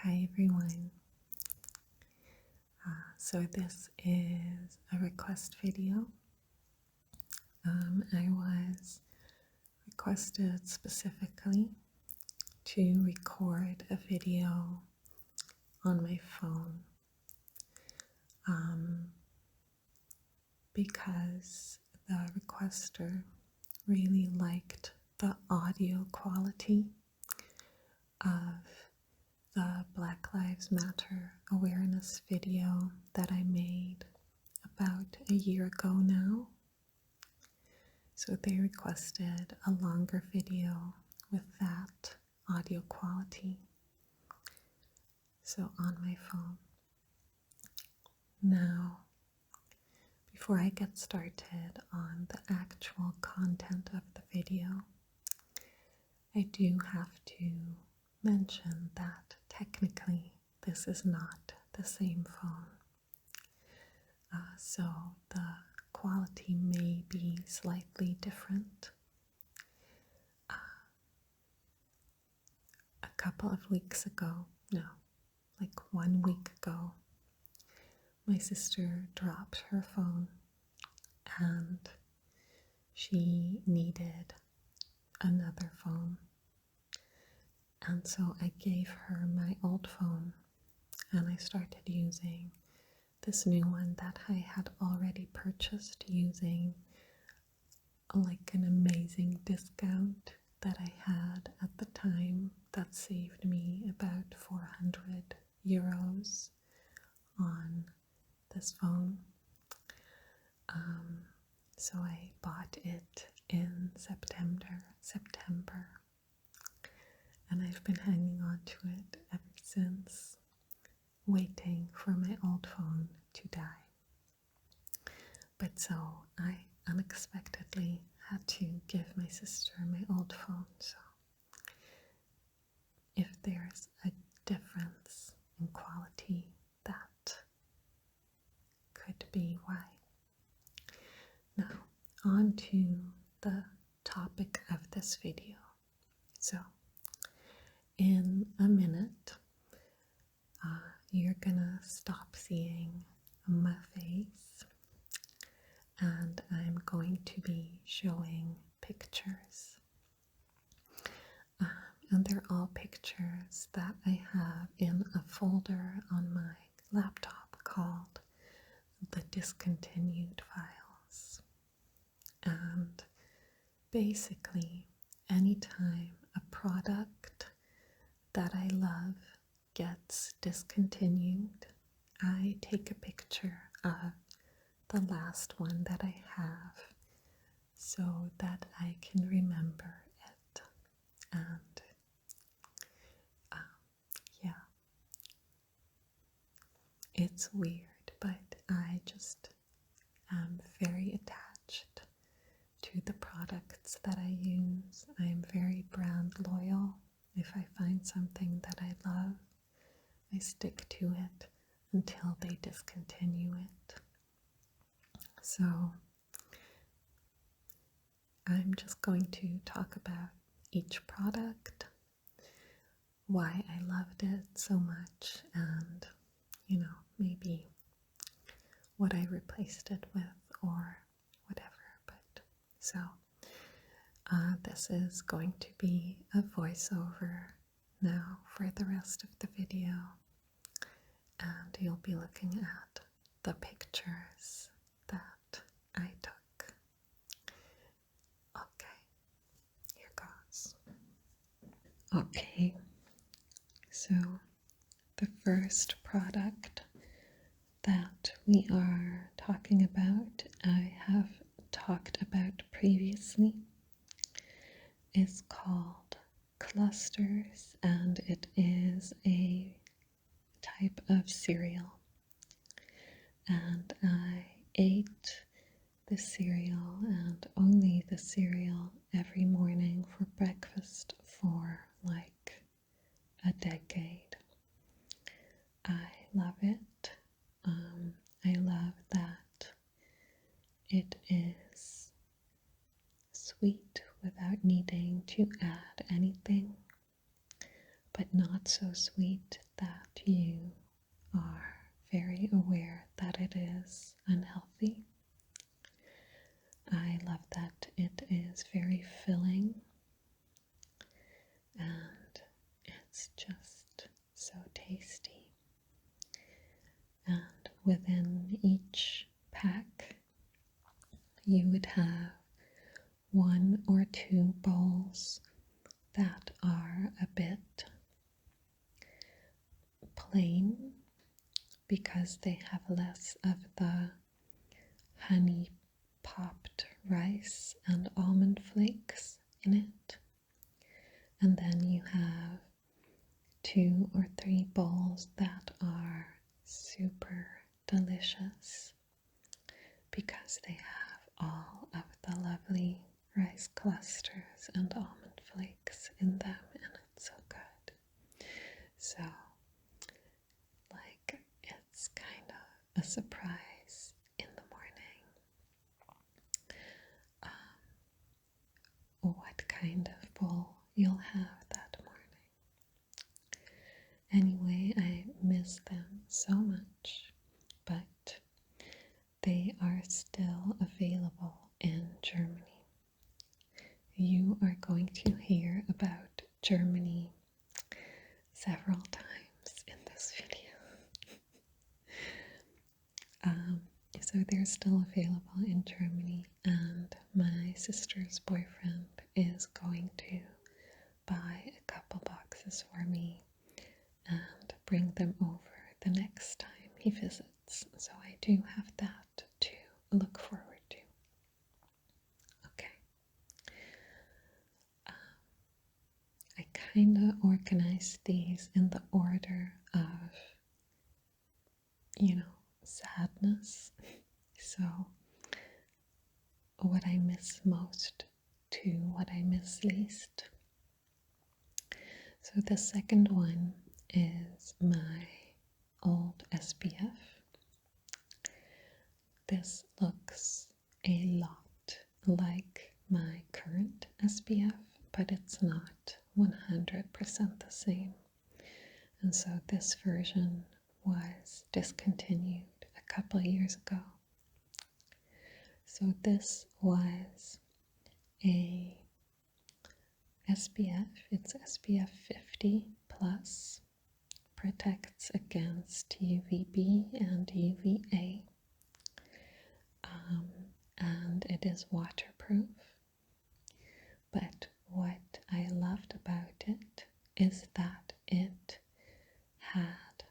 Hi everyone. So this is a request video. I was requested specifically to record a video on my phone because the requester really liked the audio quality of the Black Lives Matter awareness video that I made about a year ago now. So they requested a longer video with that audio quality. So on my phone. Now, before I get started on the actual content of the video, I do have to mention that technically this is not the same phone. So the quality may be slightly different. A couple of weeks ago, like 1 week ago, my sister dropped her phone and she needed another phone. And so I gave her my old phone and I started using this new one that I had already purchased using like an amazing discount that I had at the time that saved me about 400 euros on this phone. So I bought it in September, and I've been hanging on to it ever since, waiting for my old phone to die. But so I unexpectedly had to give my sister my old phone, so if there's a difference in quality, that could be why. Now, on to the topic of this video. So, in a minute, you're gonna stop seeing my face, and I'm going to be showing pictures. And they're all pictures that I have in a folder on my laptop called the Discontinued Files. And basically, anytime a product that I love gets discontinued, I take a picture of the last one that I have so that I can remember it. And it's weird, but I just am very attached to the products that I use. I am very brand loyal. If I find something that I love, I stick to it until they discontinue it. So I'm just going to talk about each product, why I loved it so much, and maybe what I replaced it with or whatever. But so this is going to be a voiceover now for the rest of the video, and you'll be looking at the pictures that I took. Okay, here goes. Okay, so the first product that we are talking about, I have talked about previously, is called Clusters, and it is a type of cereal. And I ate the cereal and only the cereal every morning for breakfast for like a decade. I love it. I love that it is sweet without needing to add anything, but not so sweet that you are very aware that it is unhealthy. I love that it is very filling and it's just so tasty. And within each pack, you would have 1 or 2 bowls that are a bit plain because they have less of the honey popped rice and almond flakes in it. And then you have 2 or 3 bowls that are super delicious because they have all of the lovely rice clusters and almond flakes in them, and it's so good. So, like, it's kind of a surprise in the morning what kind of bowl you'll have that morning. Anyway, I miss them so much, but they are still available in Germany. You are going to hear about Germany several times in this video. So they're still available in Germany, and my sister's boyfriend is going to buy a couple boxes for me and bring them over the next time he visits. So I do have that to look forward to. Okay. I kind of organized these in the order of, sadness. So what I miss most to what I miss least. So the second one is my old SPF. This looks a lot like my current SPF, but it's not 100% the same. And so this version was discontinued a couple of years ago. So this was a SPF, it's SPF 50 plus, protects against UVB and UVA, and it is waterproof. But what I loved about it is that it had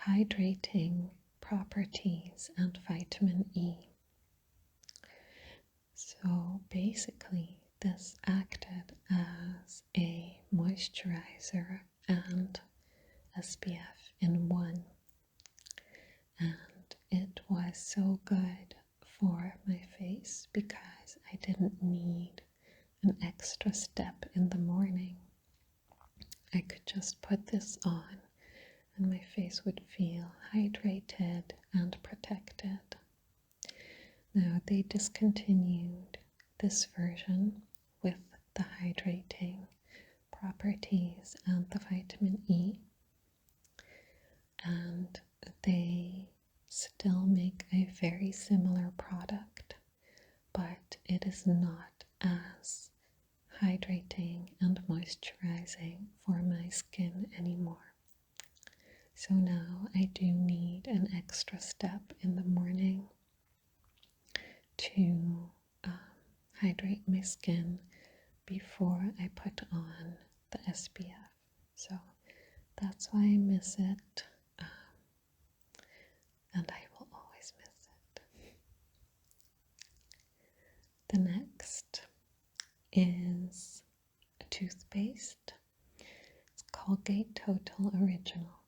hydrating properties and vitamin E. So basically this acted as a moisturizer and SPF in one, and it was so good for my face because I didn't need an extra step in the morning. I could just put this on and my face would feel hydrated and protected. Now they discontinued this version with the hydrating properties and the vitamin E, and they still make a very similar product, but it is not as hydrating and moisturizing for my skin anymore. So now I do need an extra step in the morning to hydrate my skin before I put on the SPF. So that's why I miss it, and I will always miss it. The next is a toothpaste. It's Colgate Total Original,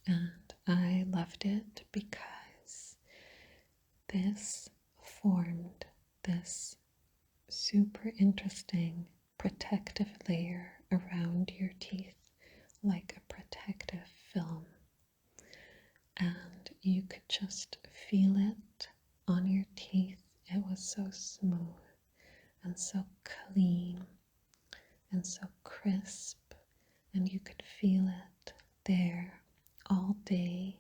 and I loved it because this formed this super interesting protective layer around your teeth, like a protective film, and you could just feel it on your teeth. It was so smooth and so clean and so crisp and you could feel it there all day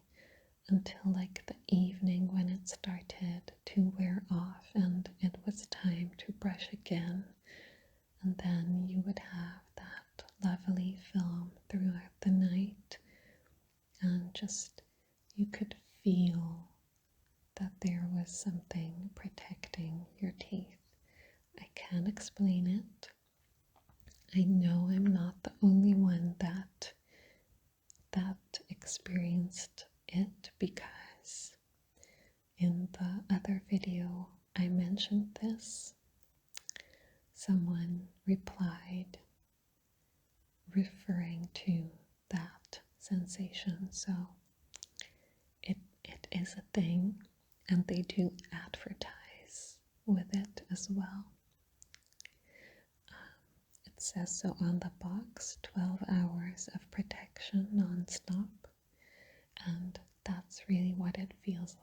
until like the evening when it started to wear off and it was time to brush again. And then you would have that lovely film throughout the night, and just you could feel that there was something protecting your teeth. I can't explain it. I know I'm not the only one that experienced it, because in the other video I mentioned this. Someone replied referring to that sensation. So it is a thing, and they do advertise with it as well. It says so on the box, 12 hours of protection non-stop, and that's really what it feels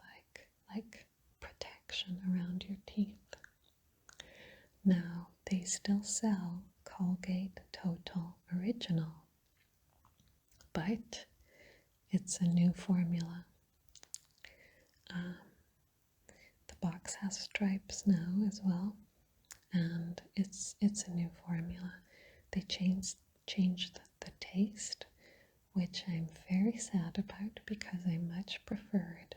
like protection around your teeth. Now, they still sell Colgate Total Original, but it's a new formula. The box has stripes now as well, and it's a new formula. They changed the taste, which I'm very sad about because I much preferred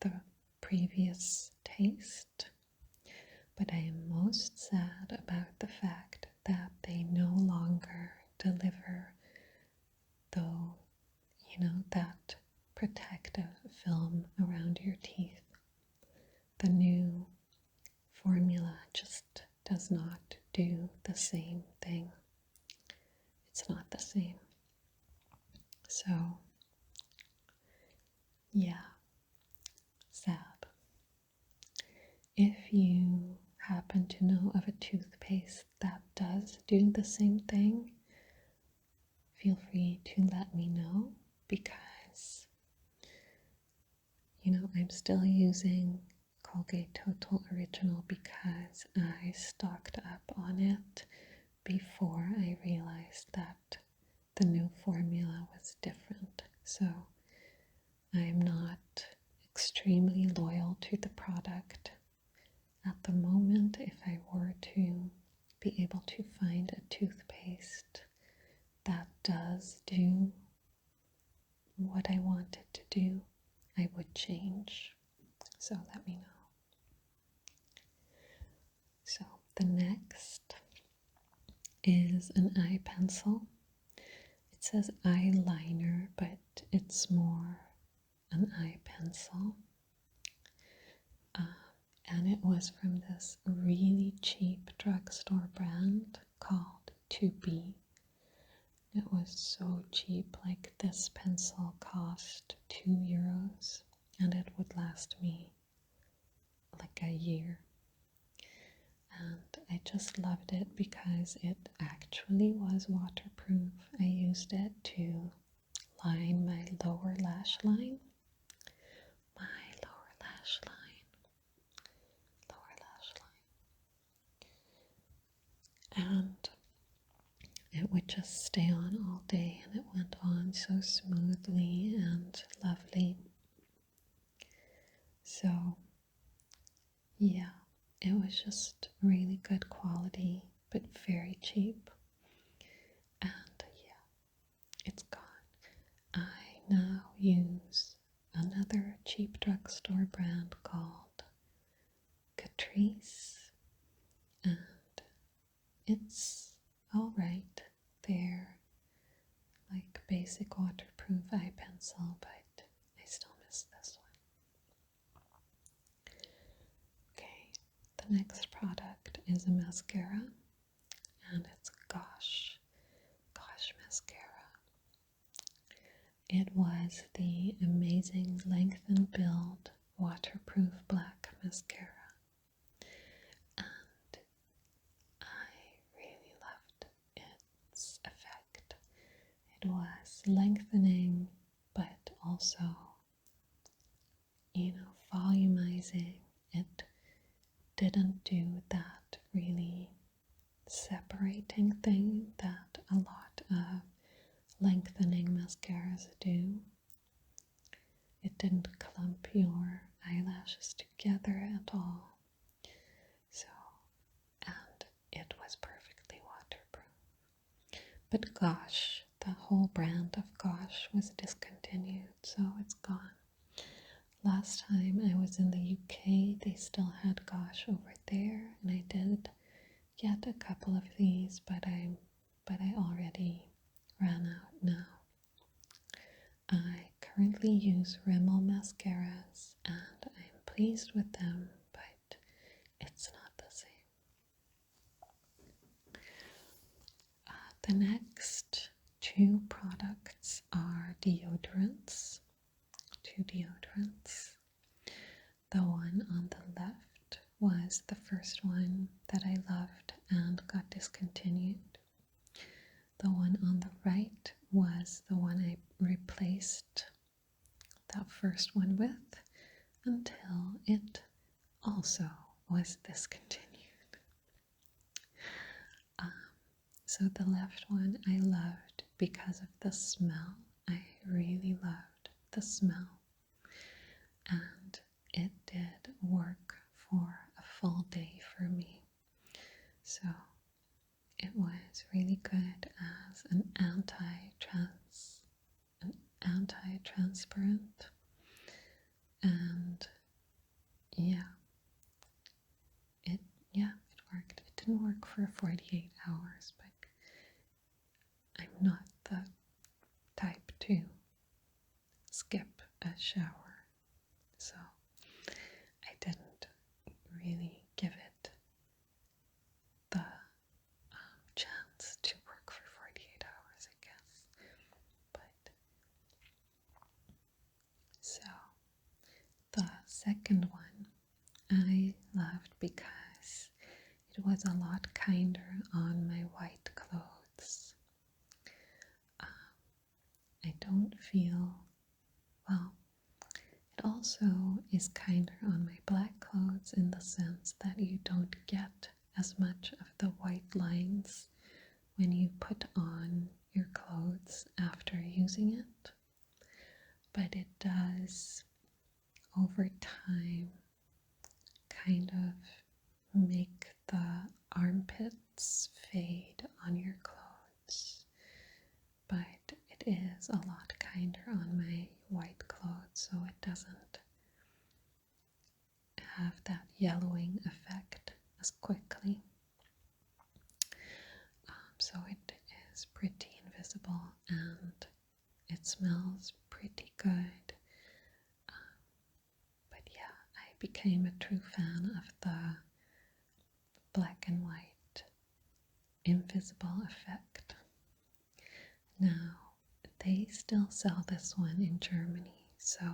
the previous taste. But I am most sad about the fact that they no longer deliver, though, that protective film around your teeth. The new formula just does not do the same thing. It's not the same. So, yeah, sad. If you happen to know of a toothpaste that does do the same thing, feel free to let me know, because I'm still using Colgate Total Original because I stocked up on it before I realized that the new formula was different. So I'm not extremely loyal to the product at the moment. If I were to be able to find a toothpaste that does do what I want it to do, I would change. So let me know. So the next is an eye pencil. It says eyeliner, but it's more an eye pencil. And it was from this really cheap drugstore brand called 2B. It was so cheap, like this pencil cost €2, and it would last me like a year. And I just loved it because it actually was waterproof. I used it to line my lower lash line. And it would just stay on all day, and it went on so smoothly and lovely. So yeah, it was just really good quality, but very cheap. And yeah, it's gone. I now use another cheap drugstore brand called Catrice, and it's alright. They're like basic waterproof eye pencil, but I still miss this one. Okay, the next product is a mascara, and it's Gosh mascara. It was the Amazing Length and Build waterproof black mascara, and I really loved its effect. It was lengthening, but also, volumizing. It didn't do that really separating thing that a lot of lengthening mascaras do. It didn't clump your eyelashes together at all. So, and it was perfectly waterproof. But Gosh, the whole brand of Gosh was discontinued, so it's gone. Last time I was in the UK, they still had Gosh over there, and I did get a couple of these, but I already ran out now. I currently use Rimmel mascaras, and I'm pleased with them, but it's not the same. The next two products are deodorants. Two deodorants. The one on the left was the first one that I loved and got discontinued. The one on the right was the one I replaced that first one with until it also was discontinued. So the left one I loved because of the smell. I really loved the smell. And it did work for a full day for me. So it was really good as an anti-transparent, and it worked. It didn't work for 48 hours, but I'm not the type to skip a shower, so I didn't really give it the chance to work for 48 hours, I guess. But so the second one I loved because it was a lot kinder on my white clothes. I don't feel, well, it also is kinder on my black clothes in the sense that you don't get as much of the white lines when you put on your clothes after using it. But it does, over time, kind of make the armpits fade on your clothes. But it is a lot kinder on my white clothes, so it doesn't have that yellowing effect as quickly. So it is pretty invisible and it smells pretty good. But yeah, I became a true fan of the black and white invisible effect. Now, they still sell this one in Germany, so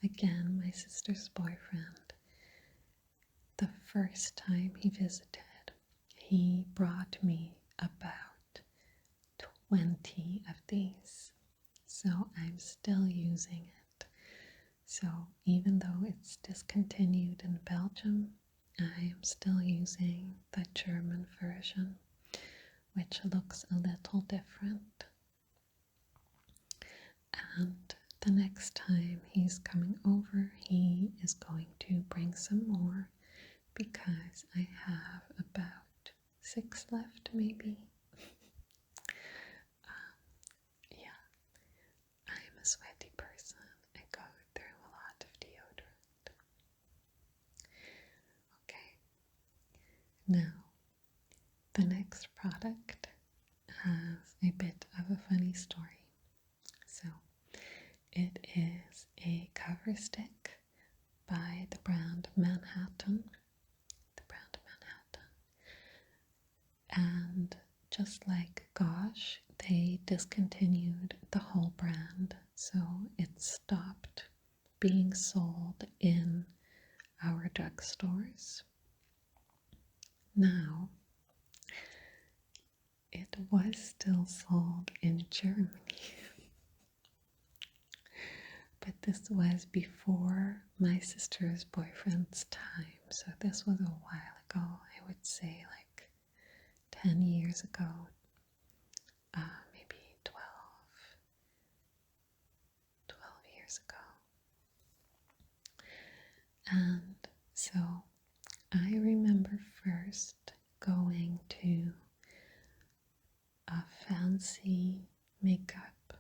again, my sister's boyfriend, the first time he visited, he brought me about 20 of these, so I'm still using it. So even though it's discontinued in Belgium, I am still using the German version, which looks a little different. And the next time he's coming over, he is going to bring some more because I have about 6 left, maybe. Yeah, I'm a sweaty person. I go through a lot of deodorant. Okay, now the next product has a bit of a funny story. So it is a cover stick by the brand Manhattan. And just like Gosh, they discontinued the whole brand, so it stopped being sold in our drugstores. Now, it was still sold in Germany. But this was before my sister's boyfriend's time, so this was a while ago. I would say like 10 years ago, maybe 12. the makeup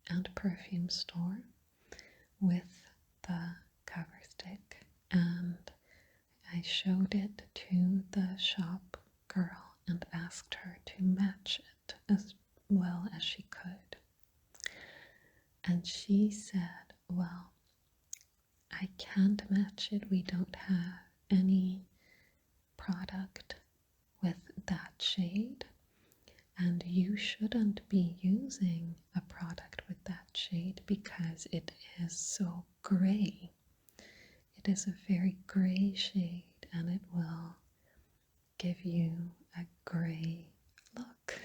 and perfume store with the cover stick, and I showed it to the shop girl and asked her to match it as well as she could. And she said, well, I can't match it. We don't have any product with that shade, and you shouldn't be using a product with that shade because it is so gray. It is a very gray shade and it will give you a gray look.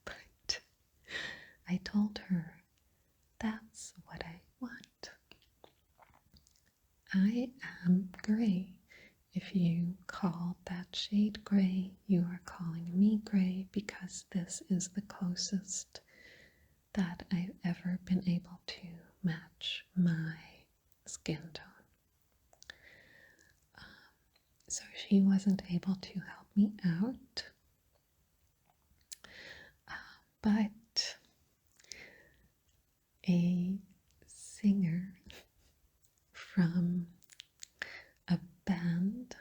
But I told her that's what I want. I am gray. If you call that shade gray, you are calling me gray because this is the closest that I've ever been able to match my skin tone. So she wasn't able to help me out, but a singer from a band,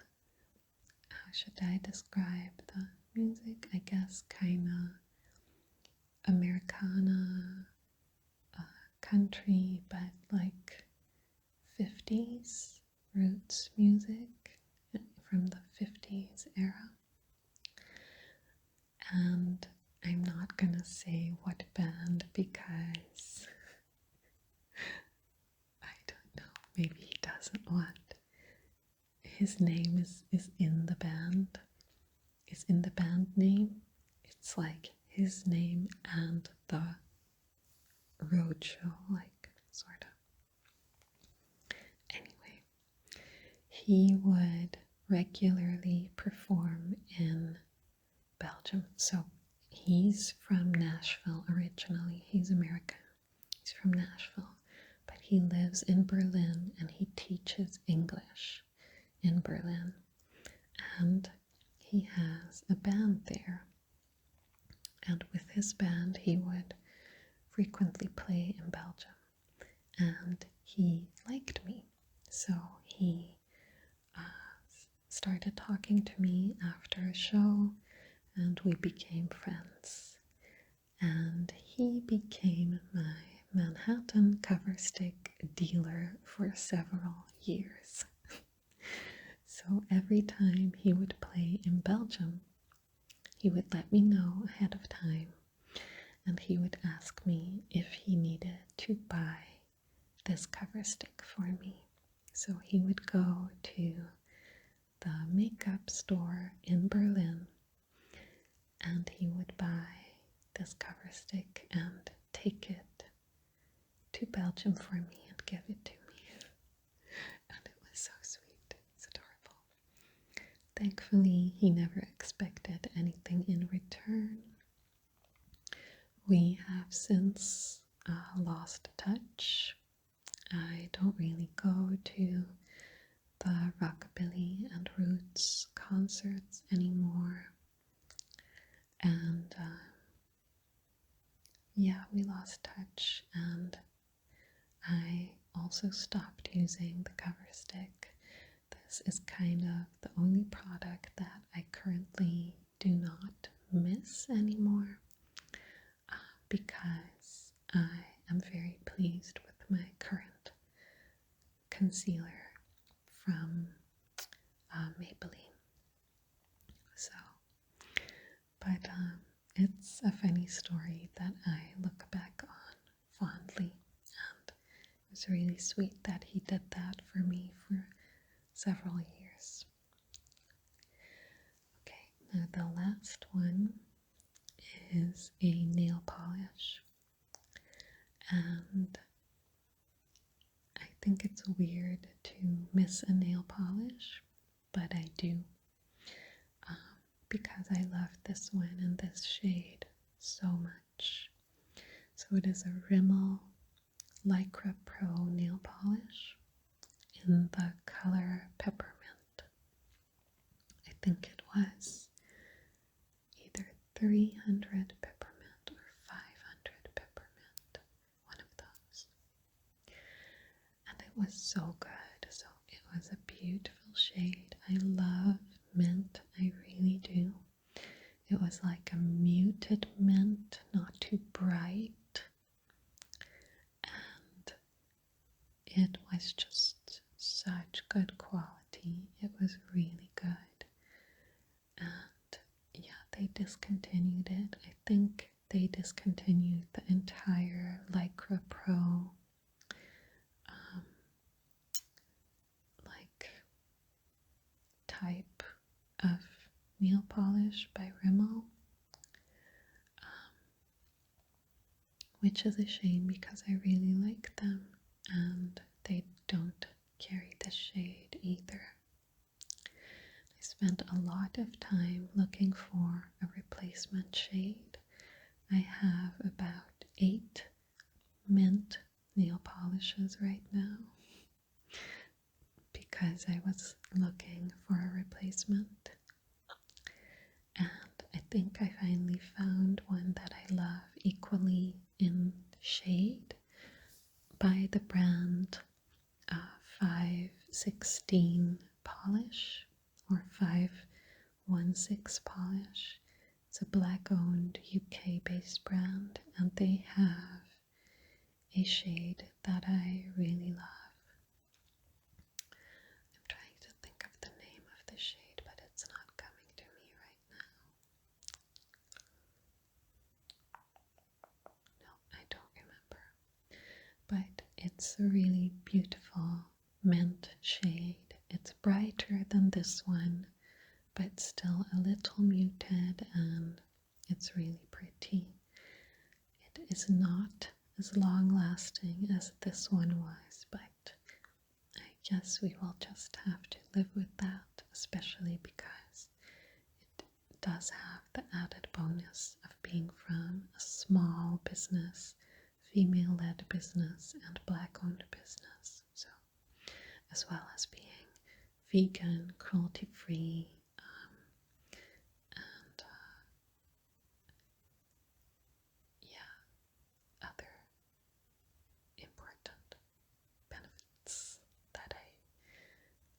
how should I describe the music? I guess kind of Americana, country, but like 50s roots music from the 50s era. And I'm not gonna say what band because I don't know, maybe he doesn't want his name is in the band, is in the band name. It's like his name and the roadshow, like sort of. Anyway, he would regularly perform in Belgium. So he's from Nashville originally. He's American. He's from Nashville, but he lives in Berlin and he teaches English in Berlin. And he has a band there. And with his band, he would frequently play in Belgium. And he liked me. So he started talking to me after a show, and we became friends. And he became my Manhattan cover stick dealer for several years. So every time he would play in Belgium, he would let me know ahead of time, and he would ask me if he needed to buy this cover stick for me. So he would go to the makeup store in Berlin and he would buy this cover stick and take it to Belgium for me and give it to me. And it was so sweet. It's adorable. Thankfully, he never expected anything in return. We have since lost touch. I don't really go to the rockabilly and roots concerts anymore. And yeah, we lost touch, and I also stopped using the cover stick. This is kind of the only product that I currently do not miss anymore because I am very pleased with my current concealer from Maybelline. So, but it's a funny story that I look back on fondly, and it was really sweet that he did that for me for several years. Okay, now the last one is a nail polish, and I think it's weird to miss a nail polish, but I do, because I love this one and this shade so much. So it is a Rimmel Lycra Pro nail polish in the color Peppermint. I think it was either 300 peppermint or bright, and it was just such good quality. It was really good. And yeah, they discontinued it. I think they discontinued the entire Lycra Pro like type of nail polish by Rimmel, which is a shame because I really like them, and they don't carry the shade either. I spent a lot of time looking for a replacement shade. I have about 8 mint nail polishes right now because I was looking for a replacement, and I think I finally found one that I love equally in shade by the brand 516 Polish or 516 Polish. It's a black owned UK based brand, and they have a shade that I really love. I'm trying to think of the name of the shade, but it's not coming to me right now. No, I don't remember. But it's a really beautiful mint shade. It's brighter than this one, but still a little muted, and it's really pretty. It is not as long lasting as this one was, but I guess we will just have to live with that, especially because it does have the added bonus of being from a small business, female-led business, and black-owned business. So, as well as being vegan, cruelty-free, and other important benefits that I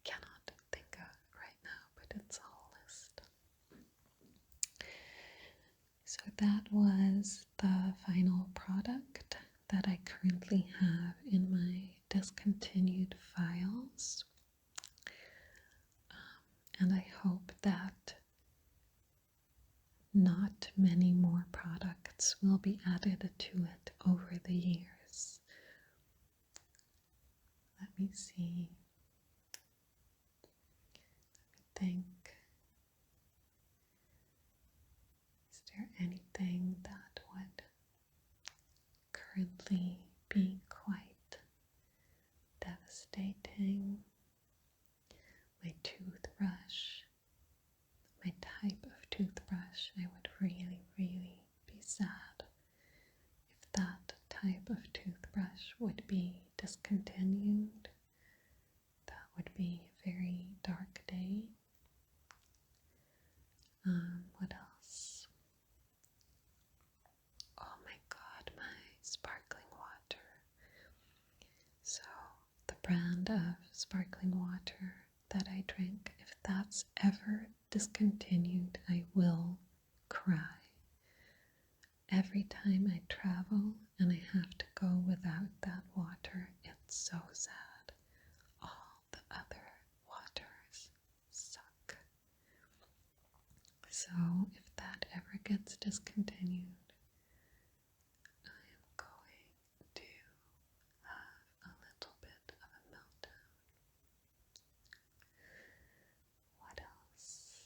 cannot think of right now, but it's a whole list. So that was the final product that I currently have in my discontinued files. And I hope that not many more products will be added to it over the years. Let me see. Let me think. Is there anything that would currently be quite devastating? My toothbrush, my type of toothbrush, I would really, really be sad if that type of toothbrush would be discontinued. That would be a very dark day. What else? Oh my god, my sparkling water. So, the brand of sparkling water that I drink, if that's ever discontinued, I will cry. Every time I travel and I have to go without that water, it's so sad. All the other waters suck. So if that ever gets discontinued, I am going to have a little bit of a meltdown. What else?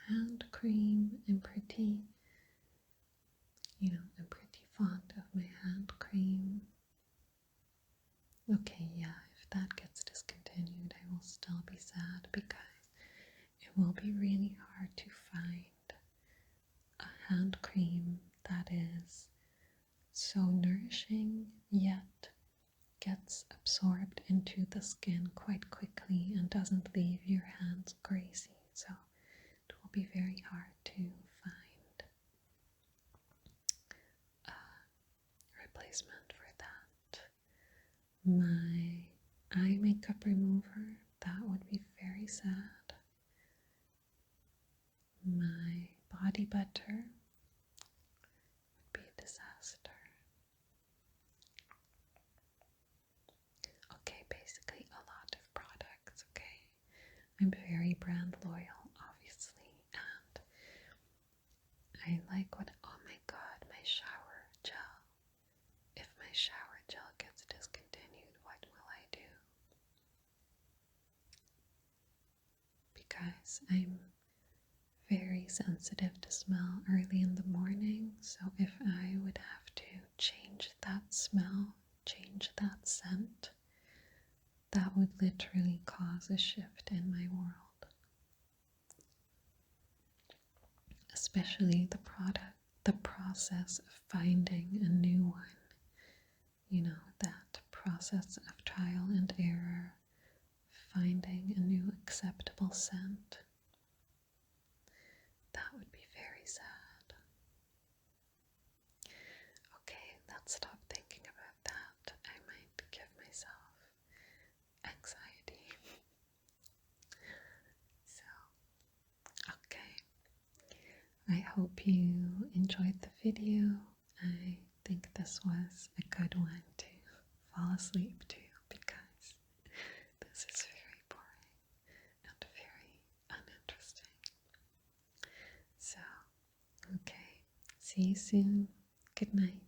Hand cream, I'm pretty fond of my hand cream. Okay, yeah, if that gets discontinued, I will still be sad because it will be really hard to find a hand cream that is so nourishing yet gets absorbed into the skin quite quickly and doesn't leave your hands greasy. So it will be very hard to find a replacement for that. My eye makeup remover, that would be very sad. my body butter would be a disaster. Okay, basically a lot of products, okay? I'm very brand loyal, obviously, and I like what, oh my god, my shower gel. If my shower gel gets discontinued, what will I do? Because I'm very sensitive to smell early in the morning, so if I would have to change that smell, change that scent, that would literally cause a shift in my world. Especially the process of finding a new one. You know, that process of trial and error, finding a new acceptable scent. That would be very sad. Okay, let's stop thinking about that. I might give myself anxiety. So, okay. I hope you enjoyed the video. I think this was a good one to fall asleep to because this is very boring and very uninteresting. So, okay. See you soon. Good night.